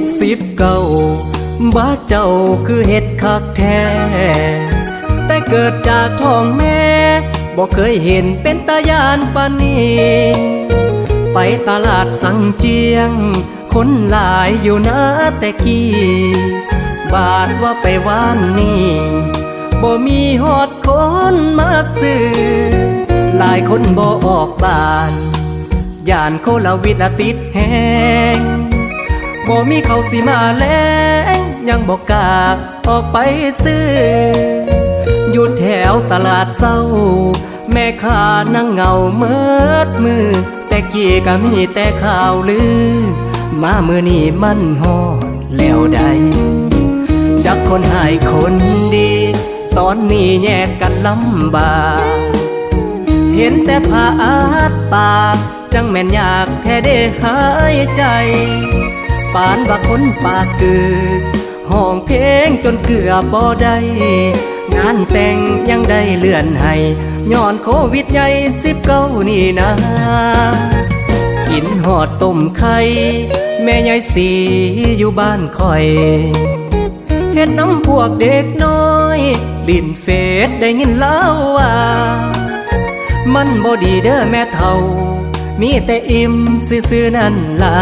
ด19บ้าเจ้าคือเฮ็ดคักแท้แต่เกิดจากท้องแม่บ่เคยเห็นเป็นตาย่านปานนี้ไปตลาดสังเจียงคนหลายอยู่นะแต่กี้บาดว่าไปว่านนี้บ่มีฮอดคนมาซื้อหลายคนบ่ออกบ้านย่านโควิดติดแฮงบ่มีเขาสิมาแลงยังบ่กล้าออกไปซื้ออยู่แถวตลาดเศร้าแม่ค้านั่งเหงาเมิดมือแต่กี้ก็มีแต่ข่าวลือมามื้อนี้มันฮอดแล้วใดจักคนหายคนดีตอนนี้แยกกันลำบากเห็นแต่ผาอาดปากจังแม่นอยากแค่ได้หายใจปานว่าคนปากกือห้องเพลงจนเกือบบ่ได้งานแต่งยังได้เลื่อนให้ย้อนโควิดใหญ่19นี่นะกินหอดต้มไข่แม่ยายสีอยู่บ้านคอยเฮ็ดน้ำพวกเด็กน้อยลิ้นเฟซได้ยินเล่าว่ามันบ่ดีเด้อแม่เฒ่ามีแต่อิ่มซื่อๆนั่นล่ะ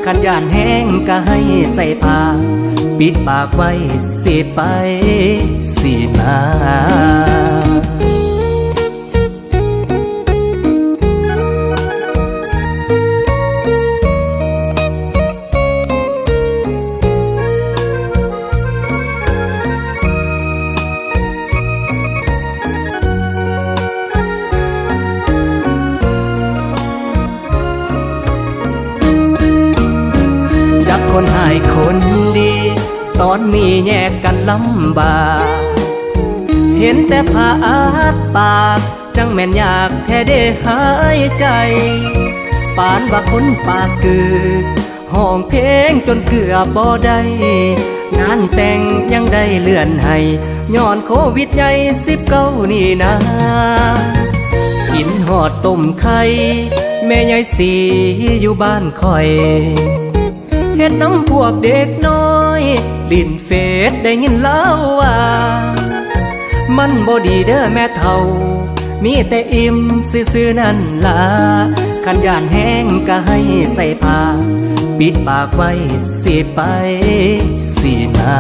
คันย่านแห้งก็ให้ใส่ผ้าปิดปากไว้สิไปสิมาคนหายคนดีตอนนี้แยกกันลำบากเห็นแต่ผาอาดปากจังแม่นอยากแค่ได้หายใจปานว่าคนปากกือห้องเพลงจนเกือบบ่ได้งานแต่งยังได้เลื่อนให้ย้อนโควิดใหญ่19นี่นะกินหอดต้มไข่แม่ยายสีอยู่บ้านคอยเฮ็ดน้ำพวกเด็กน้อยลิ้นเฟซได้ยินเล่าว่ามันบ่ดีเด้อแม่เฒ่ามีแต่อิ่มซื่อๆนั่นล่ะคันย่านแห้งก็ให้ใส่ผ้าปิดปากไว้สิไปสิมา